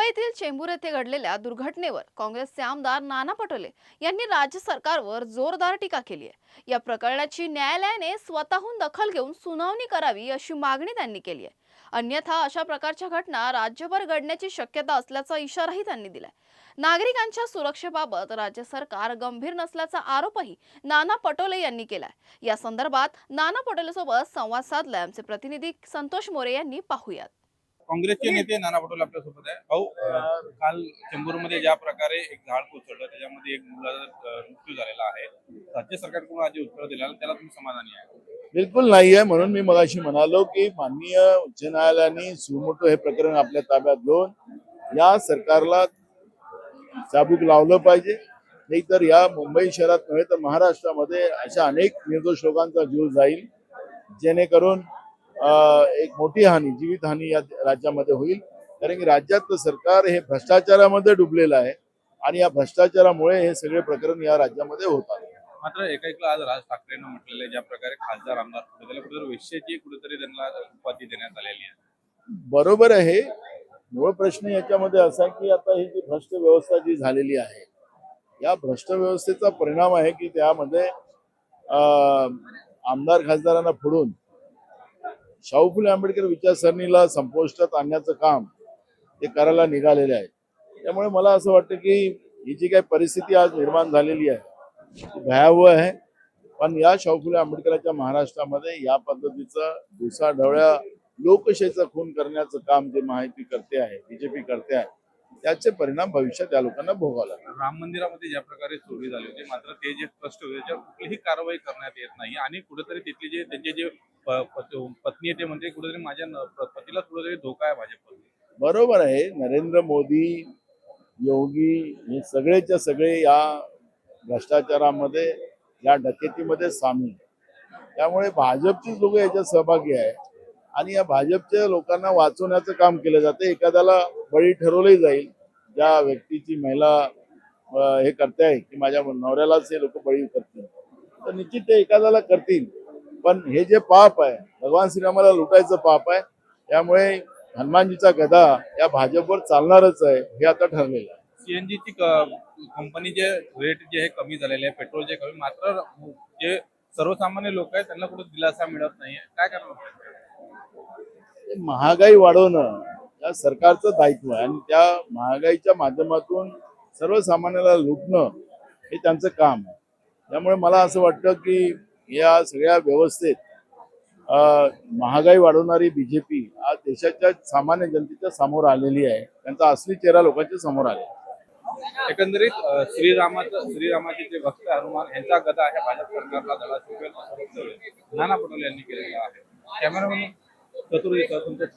मुंबईतील चेंबूर येथे घडलेल्या दुर्घटनेवर काँग्रेसचे आमदार नाना पटोले यांनी राज्य सरकारवर जोरदार टीका केली आहे। या प्रकरणाची न्यायालयाने स्वतःहून दखल घेऊन सुनावणी करावी अशी मागणी त्यांनी केली आहे। अन्यथा अशा प्रकारच्या घटना राज्यभर घडण्याची शक्यता असल्याचा इशाराही त्यांनी दिलाय। नागरिकांच्या सुरक्षेबाबत राज्य सरकार गंभीर नसल्याचा आरोपही नाना पटोले यांनी केलाय। या संदर्भात नाना पटोलेसोबत संवाद साधलाय आमचे प्रतिनिधी संतोष मोरे यांनी। पाहूयात। काँग्रेसचे नेते नाना पटोले आपल्यासोबत आहे। भाऊ, काल चेंबूरमध्ये ज्या प्रकारे एक झाड कोसळलं त्याच्यामध्ये एक मुलाचा मृत्यू झालेला आहे, राज्य सरकारकडून आज उत्तर दिलं त्याला तुम्ही समाधानी आहे? बिलकुल नाही आहे। म्हणून मी मगाशी म्हणालो की माननीय उच्च न्यायालयाने सुमोटो हे प्रकरण आपल्या ताब्यात घेऊन या सरकारला चाबूक लावलं पाहिजे। नाही तर या मुंबई शहरात नव्हे तर महाराष्ट्रामध्ये अशा अनेक निर्दोष लोकांचा जीव जाईल, जेणेकरून एक मोठी हानी, जीवितहानी या राज्यामध्ये होईल। कारण की राज्यातलं सरकार हे भ्रष्टाचारामध्ये डुबलेलं आहे आणि या भ्रष्टाचारामुळे हे सगळे प्रकरण या राज्यामध्ये होतात। मात्र एकाएकला आज राज ठाकरेंना म्हटलेलं आहे, ज्या प्रकारे खासदार आमदार त्याला कुठेतरी वेश्येची कुठेतरी त्यांना उपाधी देण्यात आलेली आहे। बरोबर आहे। मूळ प्रश्न याच्यामध्ये असा आहे की आता ही जी भ्रष्ट व्यवस्था जी झालेली आहे, या भ्रष्ट व्यवस्थेचा परिणाम आहे की त्यामध्ये आमदार खासदारांना फोडून शाहू फुले आंबेडकर विचारसरणीला संपुष्टात आणण्याचं काम ते करायला निघालेले आहे। त्यामुळे मला असं वाटतं की ही जी काही परिस्थिती आज निर्माण झालेली आहे ती भयावह आहे। पण या शाहू फुले आंबेडकरांच्या महाराष्ट्रामध्ये या पद्धतीचं दिवसाढवळ्या लोकशाहीचा खून करण्याचं काम जे महायुती करते आहे, बीजेपी करते आहे, त्याचे परिणाम भविष्यात या लोकांना भोगावे लागतील। राम मंदिरामध्ये ज्या प्रकारे चोरी झाली होती, मात्र ते जे ट्रस्ट होते त्याच्यावर कुठलीही कारवाई करण्यात येत नाही आणि कुठेतरी तिथले जे त्यांचे जे पत्नी आहे ते म्हणते कुठेतरी माझ्या पतीला कुठेतरी धोका आहे भाजपमध्ये। बरोबर आहे। नरेंद्र मोदी, योगी हे सगळेच्या सगळे या भ्रष्टाचारामध्ये, या डकेतीमध्ये सामील आहे। त्यामुळे भाजपची लोक याच्यात सहभागी आहे आणि या भाजपच्या लोकांना वाचवण्याचं काम केलं जातं। एखाद्याला बळी ठरवलंही जाईल, ज्या व्यक्तीची महिला हे करते आहे की माझ्या नवऱ्यालाच हे लोक बळी करतील, तर निश्चित ते एखाद्याला करतील। पण हे जे पाप आहे, भगवान श्रीरामाला लुटायचं पाप आहे। त्यामुळे हनुमानजीचा गदा या भाजपवर चालणारच आहे, हे आता ठरलेलं आहे। सीएनजीची कंपनीचे रेट जे आहे कमी झालेले आहे, पेट्रोलचे कमी, मात्र जे सर्वसामान्य लोक आहेत त्यांना कुठे दिलासा मिळत नाहीये, काय करणार? महागाई वाढवणं या सरकारचं दायित्व आहे आणि त्या महागाईच्या माध्यमातून सर्वसामान्याला लुटणं हे त्यांचं काम आहे। त्यामुळे मला असं वाटतं की या सगळ्या व्यवस्थेत महागाई वाढवणारी बीजेपी आज देशाच्या सामान्य जनतेच्या समोर आलेली आहे। त्यांचा असली चेहरा लोकांच्या समोर आलेला आहे। एकंदरीत श्रीरामाचे जे भक्त हनुमान यांचा गदा आहे भाजप सरकारला धडा शिकवेल नाना पटोले यांनी केलेला आहे। कॅमेरामॅन चतुर्वेदी तुमच्या